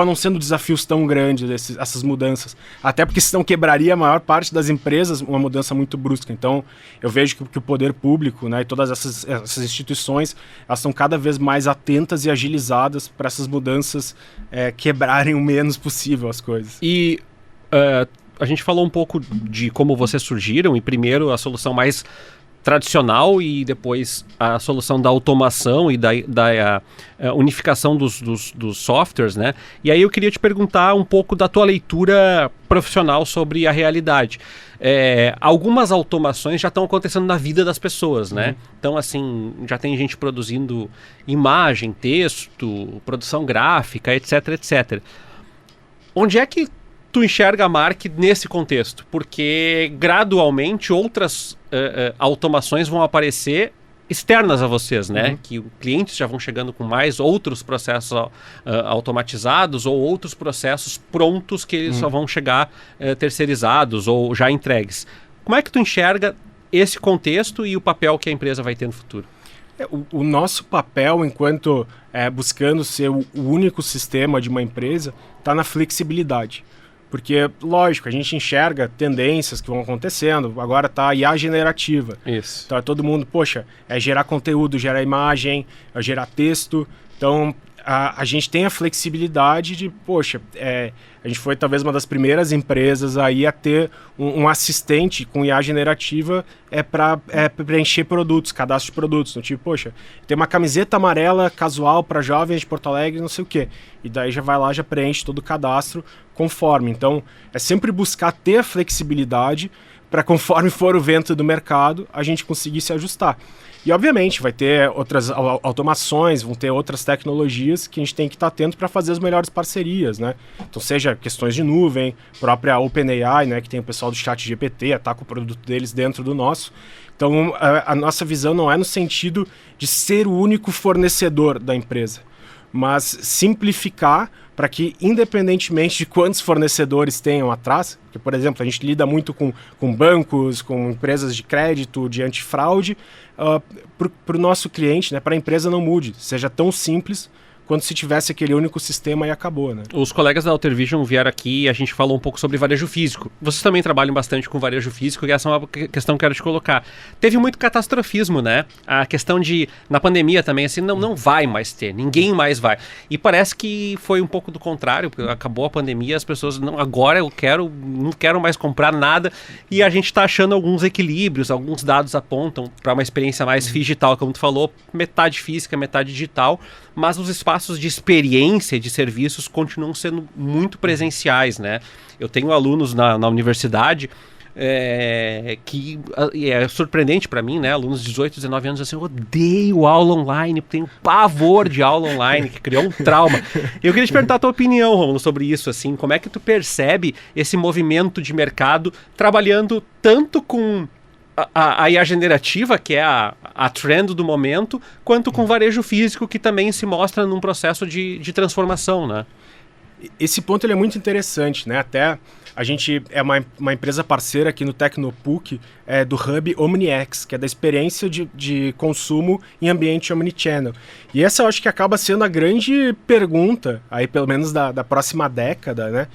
não sendo desafios tão grandes essas mudanças. Até porque senão quebraria a maior parte das empresas uma mudança muito brusca. Então, eu vejo que o poder público, né, e todas essas instituições, elas estão cada vez mais atentas e agilizadas para essas mudanças quebrarem o menos possível as coisas. E a gente falou um pouco de como vocês surgiram, e primeiro a solução mais tradicional e depois a solução da automação e da unificação dos softwares, né? E aí eu queria te perguntar um pouco da tua leitura profissional sobre a realidade. Algumas automações já estão acontecendo na vida das pessoas, né? Então, assim, já tem gente produzindo imagem, texto, produção gráfica, etc, etc. Onde é que tu enxerga a Mark nesse contexto? Porque gradualmente outras automações vão aparecer externas a vocês, né? Que clientes já vão chegando com mais outros processos automatizados ou outros processos prontos que eles só vão chegar terceirizados ou já entregues. Como é que tu enxerga esse contexto e o papel que a empresa vai ter no futuro? O nosso papel, enquanto buscando ser o único sistema de uma empresa, está na flexibilidade. Porque, lógico, a gente enxerga tendências que vão acontecendo. Agora tá a IA generativa. Isso. Então, todo mundo, poxa, gerar conteúdo, gerar imagem, gerar texto. Então, a gente tem a flexibilidade de, poxa, a gente foi talvez uma das primeiras empresas aí a ter um assistente com IA generativa para preencher produtos, cadastro de produtos. Então, tipo, poxa, tem uma camiseta amarela casual para jovens de Porto Alegre, não sei o quê. E daí já vai lá, já preenche todo o cadastro conforme. Então, é sempre buscar ter a flexibilidade para, conforme for o vento do mercado, a gente conseguir se ajustar. E, obviamente, vai ter outras automações, vão ter outras tecnologias que a gente tem que estar atento para fazer as melhores parcerias, né? Então, seja questões de nuvem, própria OpenAI, né, que tem o pessoal do ChatGPT, ataca o produto deles dentro do nosso. Então, a nossa visão não é no sentido de ser o único fornecedor da empresa, mas simplificar para que, independentemente de quantos fornecedores tenham atrás, porque, por exemplo, a gente lida muito com bancos, com empresas de crédito, de antifraude, para o nosso cliente, né, para a empresa não mude, seja tão simples quanto se tivesse aquele único sistema e acabou, né? Os colegas da Alter Vision vieram aqui e a gente falou um pouco sobre varejo físico. Vocês também trabalham bastante com varejo físico e essa é uma questão que eu quero te colocar. Teve muito catastrofismo, né? A questão de, na pandemia também, assim, não vai mais ter, ninguém mais vai. E parece que foi um pouco do contrário, porque acabou a pandemia, as pessoas, não, agora não quero mais comprar nada, e a gente está achando alguns equilíbrios, alguns dados apontam para uma experiência mais digital, como tu falou, metade física, metade digital, mas os espaços de experiência de serviços continuam sendo muito presenciais, né? Eu tenho alunos na universidade que é surpreendente para mim, né? Alunos de 18, 19 anos assim, eu odeio aula online, tenho pavor de aula online, que criou um trauma. Eu queria te perguntar a tua opinião, Rômulo, sobre isso, assim, como é que tu percebe esse movimento de mercado trabalhando tanto com a IA generativa, que é a trend do momento, quanto com varejo físico, que também se mostra num processo de transformação, né? Esse ponto ele é muito interessante, né? Até a gente é uma empresa parceira aqui no Tecnopuc do Hub OmniX, que é da experiência de consumo em ambiente omnichannel. E essa eu acho que acaba sendo a grande pergunta, aí pelo menos da próxima década, né?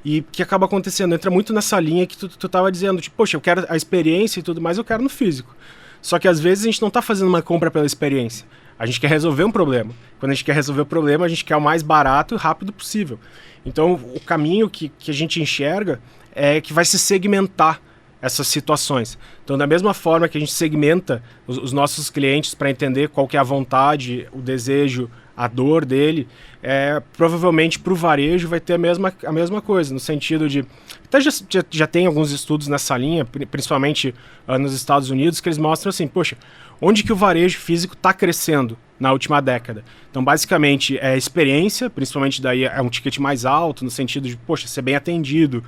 E que acaba acontecendo, entra muito nessa linha que tu estava dizendo, tipo, poxa, eu quero a experiência e tudo mais, eu quero no físico. Só que às vezes a gente não está fazendo uma compra pela experiência, a gente quer resolver um problema. Quando a gente quer resolver o problema, a gente quer o mais barato e rápido possível. Então, o caminho que a gente enxerga é que vai se segmentar essas situações. Então, da mesma forma que a gente segmenta os nossos clientes para entender qual que é a vontade, o desejo, a dor dele, provavelmente para o varejo vai ter a mesma coisa, no sentido de... Até já tem alguns estudos nessa linha, principalmente nos Estados Unidos, que eles mostram assim, poxa, onde que o varejo físico está crescendo na última década? Então, basicamente, é experiência, principalmente daí é um ticket mais alto, no sentido de, poxa, ser bem atendido,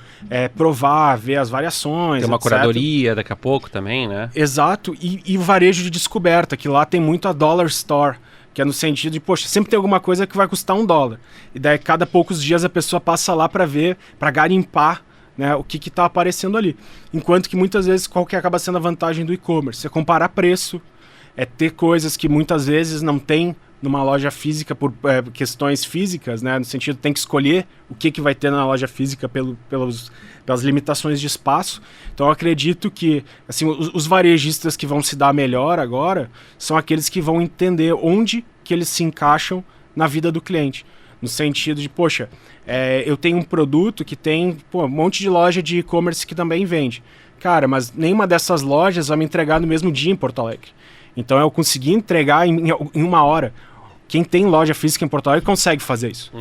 provar, ver as variações, tem uma etc. curadoria daqui a pouco também, né? Exato, e o varejo de descoberta, que lá tem muito a dollar store, que é no sentido de, poxa, sempre tem alguma coisa que vai custar $1. E daí, cada poucos dias, a pessoa passa lá para ver, para garimpar, né, o que está aparecendo ali. Enquanto que muitas vezes, qual que acaba sendo a vantagem do e-commerce? É comparar preço, ter coisas que muitas vezes não tem numa loja física por questões físicas, né, no sentido tem que escolher o que vai ter na loja física pelas limitações de espaço. Então eu acredito que assim, os varejistas que vão se dar melhor agora são aqueles que vão entender onde que eles se encaixam na vida do cliente. No sentido de, poxa, eu tenho um produto que tem um monte de loja de e-commerce que também vende. Cara, mas nenhuma dessas lojas vai me entregar no mesmo dia em Porto Alegre. Então eu consegui entregar em 1 hora. Quem tem loja física em Porto Alegre consegue fazer isso.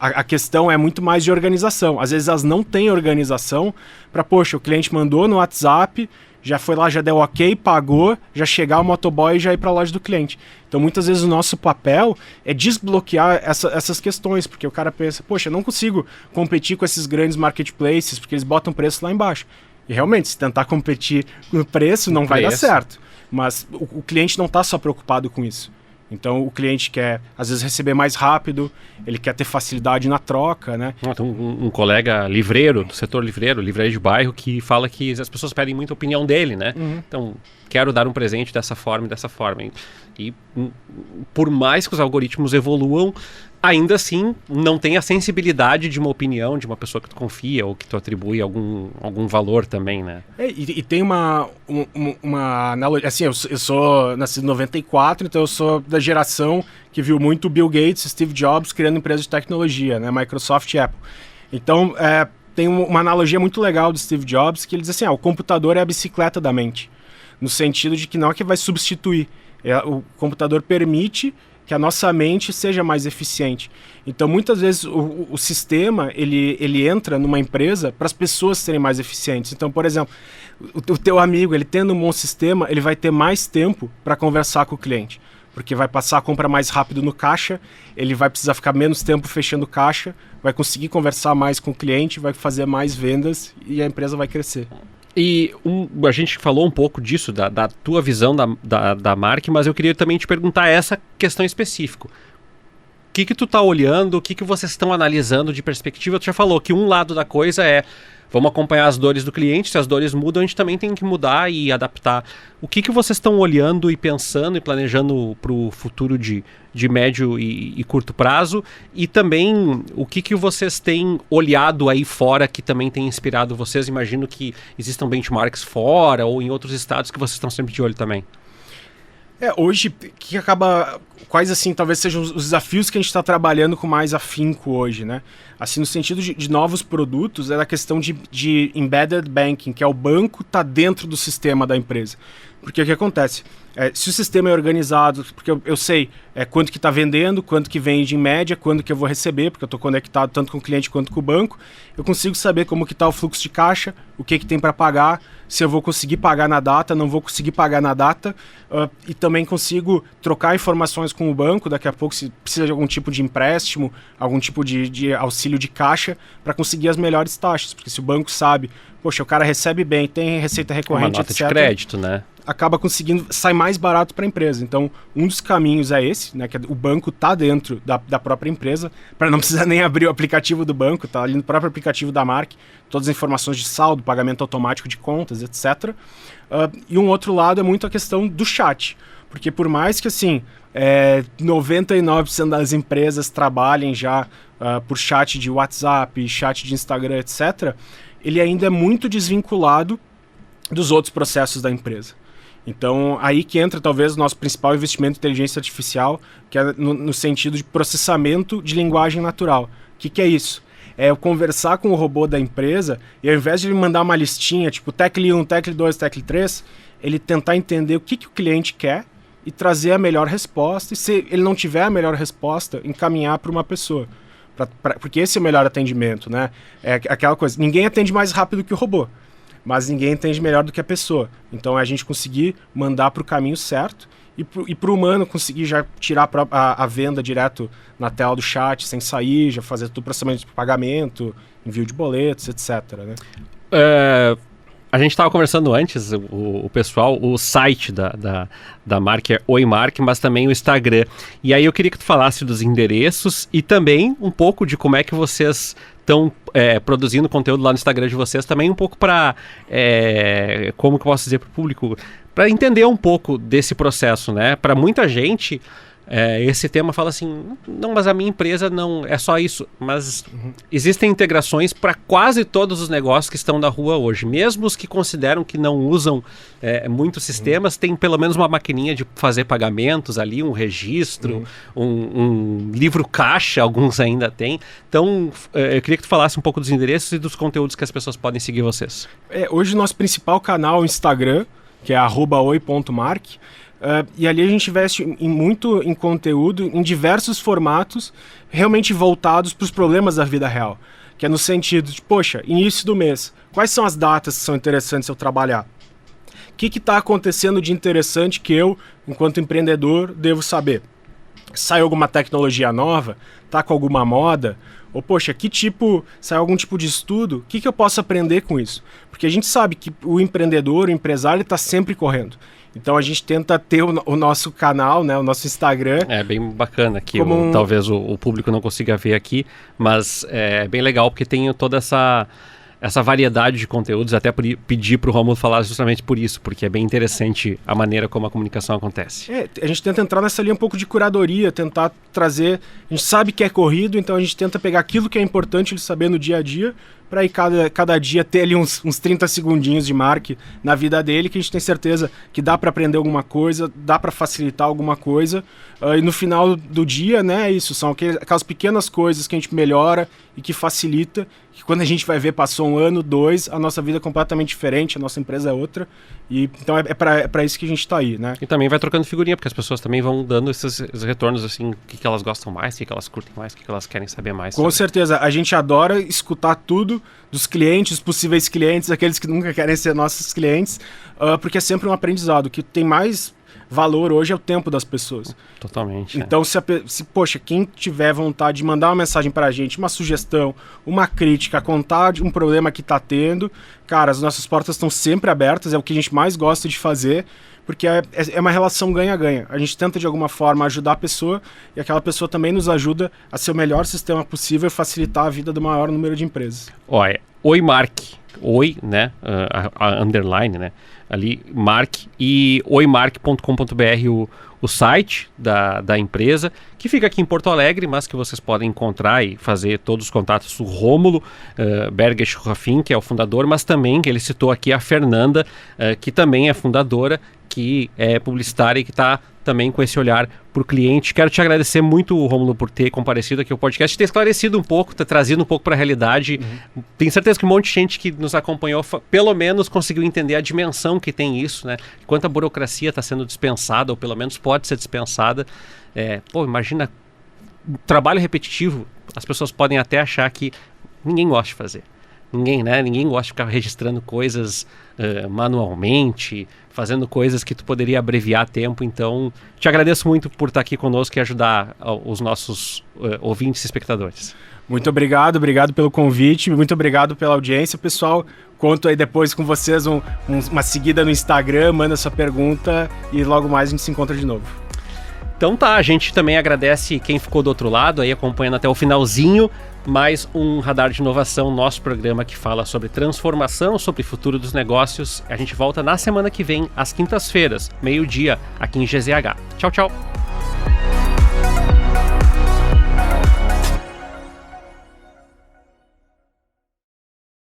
A questão é muito mais de organização. Às vezes elas não têm organização para, poxa, o cliente mandou no WhatsApp, já foi lá, já deu ok, pagou, já chegar o motoboy e já ir para a loja do cliente. Então, muitas vezes o nosso papel é desbloquear essas questões, porque o cara pensa, poxa, eu não consigo competir com esses grandes marketplaces, porque eles botam preço lá embaixo. E realmente, se tentar competir no preço, não vai dar certo. Mas o cliente não está só preocupado com isso. Então, o cliente quer, às vezes, receber mais rápido, ele quer ter facilidade na troca, né? Tem um colega livreiro, do setor livreiro de bairro, que fala que as pessoas pedem muita opinião dele, né? Então, quero dar um presente dessa forma e dessa forma. E por mais que os algoritmos evoluam, ainda assim, não tem a sensibilidade de uma opinião de uma pessoa que tu confia ou que tu atribui algum valor também, né? E tem uma analogia, assim, eu sou nascido em 94, então eu sou da geração que viu muito Bill Gates, Steve Jobs criando empresas de tecnologia, né? Microsoft e Apple. Então, tem uma analogia muito legal do Steve Jobs, que ele diz assim, o computador é a bicicleta da mente, no sentido de que não é que vai substituir, o computador permite que a nossa mente seja mais eficiente. Então, muitas vezes, o sistema, ele entra numa empresa para as pessoas serem mais eficientes. Então, por exemplo, o teu amigo, ele tendo um bom sistema, ele vai ter mais tempo para conversar com o cliente, porque vai passar a compra mais rápido no caixa, ele vai precisar ficar menos tempo fechando caixa, vai conseguir conversar mais com o cliente, vai fazer mais vendas e a empresa vai crescer. E a gente falou um pouco disso, da tua visão da marca, mas eu queria também te perguntar essa questão específica. O que tu tá olhando, o que vocês estão analisando de perspectiva? Tu já falou que um lado da coisa vamos acompanhar as dores do cliente, se as dores mudam, a gente também tem que mudar e adaptar. O que vocês estão olhando e pensando e planejando para o futuro de médio e curto prazo? E também, o que vocês têm olhado aí fora que também tem inspirado vocês? Imagino que existam benchmarks fora ou em outros estados que vocês estão sempre de olho também. Hoje, que acaba... Quais, assim, talvez sejam os desafios que a gente está trabalhando com mais afinco hoje, né? Assim, no sentido de novos produtos, é a questão de embedded banking, que é o banco tá dentro do sistema da empresa. Porque o que acontece? Se o sistema é organizado, porque eu sei quanto que está vendendo, quanto que vende em média, quando que eu vou receber, porque eu estou conectado tanto com o cliente quanto com o banco, eu consigo saber como que está o fluxo de caixa, o que tem para pagar, se eu vou conseguir pagar na data, não vou conseguir pagar na data, e também consigo trocar informações com o banco, daqui a pouco se precisa de algum tipo de empréstimo, algum tipo de auxílio de caixa, para conseguir as melhores taxas, porque se o banco sabe, poxa, o cara recebe bem, tem receita recorrente, uma nota de crédito, né? Acaba conseguindo sair mais barato para a empresa. Então, um dos caminhos é esse, né, que o banco está dentro da própria empresa, para não precisar nem abrir o aplicativo do banco, está ali no próprio aplicativo da marca, todas as informações de saldo, pagamento automático de contas, etc. E um outro lado é muito a questão do chat, porque por mais que assim 99% das empresas trabalhem já por chat de WhatsApp, chat de Instagram, etc., ele ainda é muito desvinculado dos outros processos da empresa. Então, aí que entra talvez o nosso principal investimento em inteligência artificial, que é no sentido de processamento de linguagem natural. O que é isso? É eu conversar com o robô da empresa e ao invés de ele mandar uma listinha, tipo tecla 1, tecla 2, tecla 3, ele tentar entender o que o cliente quer e trazer a melhor resposta, e se ele não tiver a melhor resposta, encaminhar para uma pessoa. Porque esse é o melhor atendimento, né? É aquela coisa, ninguém atende mais rápido que o robô, mas ninguém atende melhor do que a pessoa. Então é a gente conseguir mandar para o caminho certo e para o humano conseguir já tirar a venda direto na tela do chat, sem sair, já fazer todo o processamento de pagamento, envio de boletos, etc. Né? A gente estava conversando antes, o pessoal, o site da marca é Oimark, mas também o Instagram. E aí eu queria que tu falasse dos endereços e também um pouco de como é que vocês estão produzindo conteúdo lá no Instagram de vocês, também um pouco para, como que eu posso dizer para o público, para entender um pouco desse processo, né? Para muita gente, esse tema fala assim, não, mas a minha empresa não é só isso, mas existem integrações para quase todos os negócios que estão na rua hoje, mesmo os que consideram que não usam muitos sistemas, tem pelo menos uma maquininha de fazer pagamentos ali, um registro, um livro caixa, alguns ainda têm. Então, eu queria que tu falasse um pouco dos endereços e dos conteúdos que as pessoas podem seguir vocês. Hoje o nosso principal canal é o Instagram, que é @oi.mark. E ali a gente investe muito em conteúdo, em diversos formatos, realmente voltados para os problemas da vida real. Que é no sentido de, poxa, início do mês, quais são as datas que são interessantes eu trabalhar? O que está acontecendo de interessante que eu, enquanto empreendedor, devo saber? Sai alguma tecnologia nova? Está com alguma moda? Ou, poxa, sai algum tipo de estudo? O que eu posso aprender com isso? Porque a gente sabe que o empreendedor, o empresário, está sempre correndo. Então a gente tenta ter o nosso canal, né, o nosso Instagram. É bem bacana aqui, talvez o público não consiga ver aqui, mas é bem legal porque tem toda essa variedade de conteúdos, até pedir para o Rômulo falar justamente por isso, porque é bem interessante a maneira como a comunicação acontece. A gente tenta entrar nessa linha um pouco de curadoria, tentar trazer, a gente sabe que é corrido, então a gente tenta pegar aquilo que é importante ele saber no dia a dia, para aí cada dia ter ali uns 30 segundinhos de marque na vida dele, que a gente tem certeza que dá para aprender alguma coisa, dá para facilitar alguma coisa, e no final do dia, né, são aquelas pequenas coisas que a gente melhora e que facilita, que quando a gente vai ver, passou 1 ano, 2, a nossa vida é completamente diferente, a nossa empresa é outra, e então é para isso que a gente está aí, né? E também vai trocando figurinha, porque as pessoas também vão dando esses retornos, assim, o que elas gostam mais, o que elas curtem mais, o que elas querem saber mais. Com certeza, a gente adora escutar tudo dos clientes, possíveis clientes, aqueles que nunca querem ser nossos clientes, porque é sempre um aprendizado. O que tem mais valor hoje é o tempo das pessoas. Totalmente. Então, poxa, quem tiver vontade de mandar uma mensagem pra gente, uma sugestão, uma crítica, contar de um problema que tá tendo, cara, as nossas portas estão sempre abertas, é o que a gente mais gosta de fazer, porque é uma relação ganha-ganha. A gente tenta de alguma forma ajudar a pessoa e aquela pessoa também nos ajuda a ser o melhor sistema possível e facilitar a vida do maior número de empresas. Olha, Oimark, Oi, né, a underline, né, ali, Mark, e oimark.com.br o site da empresa, que fica aqui em Porto Alegre, mas que vocês podem encontrar e fazer todos os contatos do Rômulo Berges Ruffin, que é o fundador, mas também, que ele citou aqui, a Fernanda, que também é fundadora, que é publicitária e que está também com esse olhar para o cliente. Quero te agradecer muito, Rômulo, por ter comparecido aqui ao podcast, ter esclarecido um pouco, ter trazido um pouco para a realidade. Tenho certeza que um monte de gente que nos acompanhou, pelo menos conseguiu entender a dimensão que tem isso, né? Quanta burocracia está sendo dispensada, ou pelo menos pode ser dispensada. Imagina, trabalho repetitivo, as pessoas podem até achar que ninguém gosta de fazer. Ninguém gosta de ficar registrando coisas manualmente, fazendo coisas que tu poderia abreviar tempo. Então, te agradeço muito por estar aqui conosco e ajudar os nossos ouvintes e espectadores. Muito obrigado pelo convite, muito obrigado pela audiência, pessoal. Conto aí depois com vocês uma seguida no Instagram, manda sua pergunta e logo mais a gente se encontra de novo. Então tá, a gente também agradece quem ficou do outro lado, aí acompanhando até o finalzinho, mais um Radar de Inovação, nosso programa que fala sobre transformação, sobre futuro dos negócios. A gente volta na semana que vem, às quintas-feiras, 12h, aqui em GZH. Tchau, tchau!